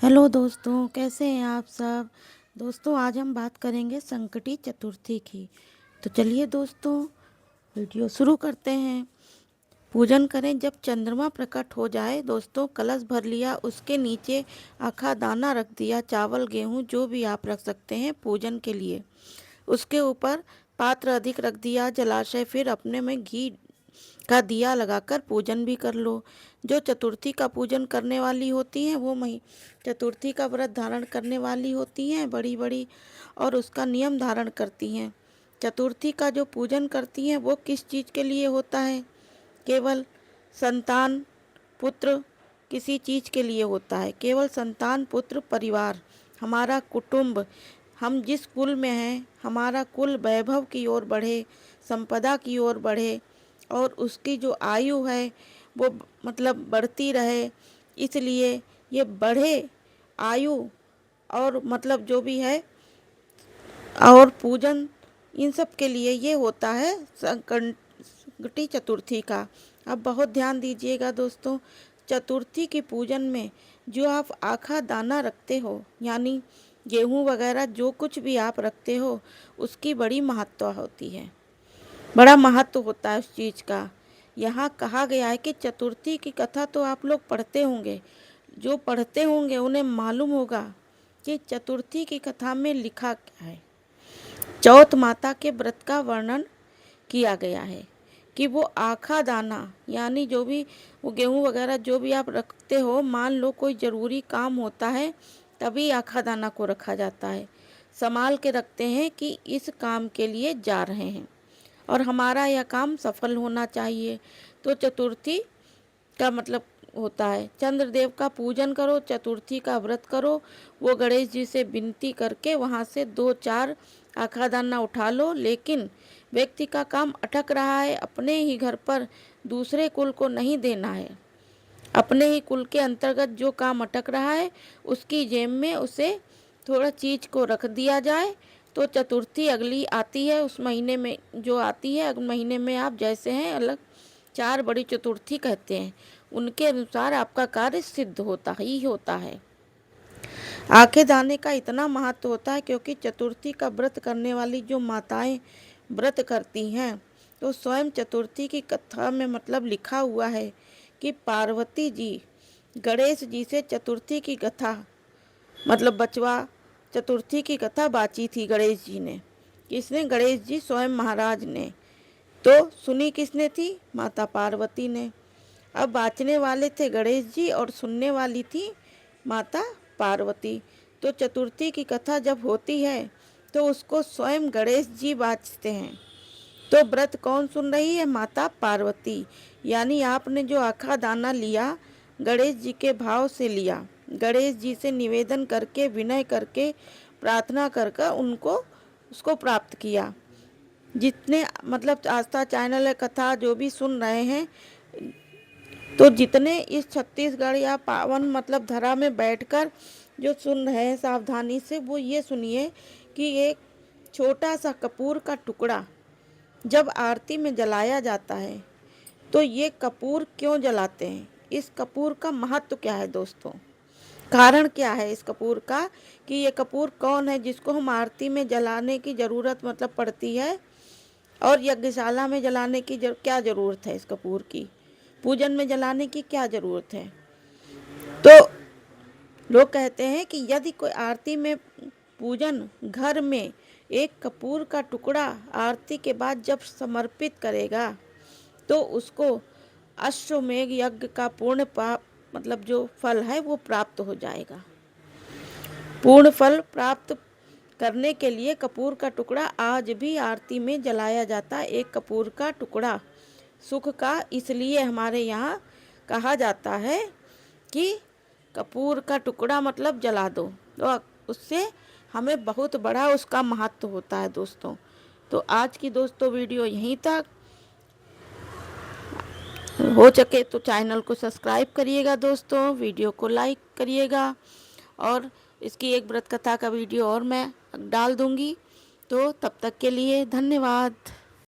Hello दोस्तों, कैसे हैं आप सब। दोस्तों, आज हम बात करेंगे संकटी चतुर्थी की। तो चलिए दोस्तों, वीडियो शुरू करते हैं। पूजन करें जब चंद्रमा प्रकट हो जाए। दोस्तों, कलश भर लिया, उसके नीचे आखा दाना रख दिया, चावल गेहूं जो भी आप रख सकते हैं पूजन के लिए। उसके ऊपर पात्र अधिक रख दिया, जलाशय, फिर अपने में घी का दिया लगाकर पूजन भी कर लो। जो चतुर्थी का पूजन करने वाली होती हैं वो मही चतुर्थी का व्रत धारण करने वाली होती हैं, बड़ी बड़ी, और उसका नियम धारण करती हैं। चतुर्थी का जो पूजन करती हैं वो किस चीज़ के लिए होता है? केवल संतान, पुत्र, किसी चीज़ के लिए होता है। केवल संतान, पुत्र, परिवार, हमारा कुटुंब, हम जिस कुल में हैं, हमारा कुल वैभव की ओर बढ़े, संपदा की ओर बढ़े, और उसकी जो आयु है वो मतलब बढ़ती रहे। इसलिए ये बढ़े आयु, और मतलब जो भी है, और पूजन, इन सब के लिए ये होता है संकटी चतुर्थी का। अब बहुत ध्यान दीजिएगा दोस्तों, चतुर्थी के पूजन में जो आप आखा दाना रखते हो, यानी गेहूं वगैरह जो कुछ भी आप रखते हो, उसकी बड़ी महत्ता होती है, बड़ा महत्व होता है उस चीज़ का। यहाँ कहा गया है कि चतुर्थी की कथा तो आप लोग पढ़ते होंगे, जो पढ़ते होंगे उन्हें मालूम होगा कि चतुर्थी की कथा में लिखा क्या है। चौथ माता के व्रत का वर्णन किया गया है कि वो आखा दाना, यानी जो भी वो गेहूं वगैरह जो भी आप रखते हो, मान लो कोई ज़रूरी काम होता है तभी आखा दाना को रखा जाता है। संभाल के रखते हैं कि इस काम के लिए जा रहे हैं और हमारा यह काम सफल होना चाहिए। तो चतुर्थी का मतलब होता है चंद्रदेव का पूजन करो, चतुर्थी का व्रत करो। वो गणेश जी से विनती करके वहाँ से 2-4 आखा दाना उठा लो। लेकिन व्यक्ति का काम अटक रहा है, अपने ही घर पर दूसरे कुल को नहीं देना है। अपने ही कुल के अंतर्गत जो काम अटक रहा है उसकी जेब में उसे थोड़ा चीज को रख दिया जाए। तो चतुर्थी अगली आती है, उस महीने में जो आती है, अगले महीने में आप जैसे हैं अलग 4 बड़ी चतुर्थी कहते हैं, उनके अनुसार आपका कार्य सिद्ध होता ही होता है। आखे दाने का इतना महत्व होता है क्योंकि चतुर्थी का व्रत करने वाली जो माताएं व्रत करती हैं, तो स्वयं चतुर्थी की कथा में मतलब लिखा हुआ है कि पार्वती जी गणेश जी से चतुर्थी की कथा, मतलब बचवा चतुर्थी की कथा बाची थी गणेश जी ने। किसने? गणेश जी स्वयं महाराज ने। तो सुनी किसने थी? माता पार्वती ने। अब बाचने वाले थे गणेश जी और सुनने वाली थी माता पार्वती। तो चतुर्थी की कथा जब होती है तो उसको स्वयं गणेश जी बाचते हैं। तो व्रत कौन सुन रही है? माता पार्वती। यानी आपने जो आखा दाना लिया, गणेश जी के भाव से लिया, गणेश जी से निवेदन करके, विनय करके, प्रार्थना करके उनको उसको प्राप्त किया। जितने मतलब आस्था चैनल है, कथा जो भी सुन रहे हैं, तो जितने इस छत्तीसगढ़ या पावन मतलब धरा में बैठकर जो सुन रहे हैं सावधानी से, वो ये सुनिए कि एक छोटा सा कपूर का टुकड़ा जब आरती में जलाया जाता है, तो ये कपूर क्यों जलाते हैं? इस कपूर का महत्व क्या है दोस्तों? कारण क्या है इस कपूर का, कि ये कपूर कौन है जिसको हम आरती में जलाने की ज़रूरत मतलब पड़ती है, और यज्ञशाला में जलाने की क्या ज़रूरत है? इस कपूर की पूजन में जलाने की क्या ज़रूरत है? तो लोग कहते हैं कि यदि कोई आरती में पूजन घर में एक कपूर का टुकड़ा आरती के बाद जब समर्पित करेगा, तो उसको अश्वमेध यज्ञ का पूर्ण पाप मतलब जो फल है वो प्राप्त हो जाएगा। पूर्ण फल प्राप्त करने के लिए कपूर का टुकड़ा आज भी आरती में जलाया जाता है। एक कपूर का टुकड़ा सुख का इसलिए हमारे यहाँ कहा जाता है कि कपूर का टुकड़ा मतलब जला दो, तो उससे हमें बहुत बड़ा उसका महत्व होता है दोस्तों। तो आज की दोस्तों वीडियो यहीं तक। हो सके तो चैनल को सब्सक्राइब करिएगा दोस्तों, वीडियो को लाइक करिएगा, और इसकी एक व्रत कथा का वीडियो और मैं डाल दूंगी। तो तब तक के लिए धन्यवाद।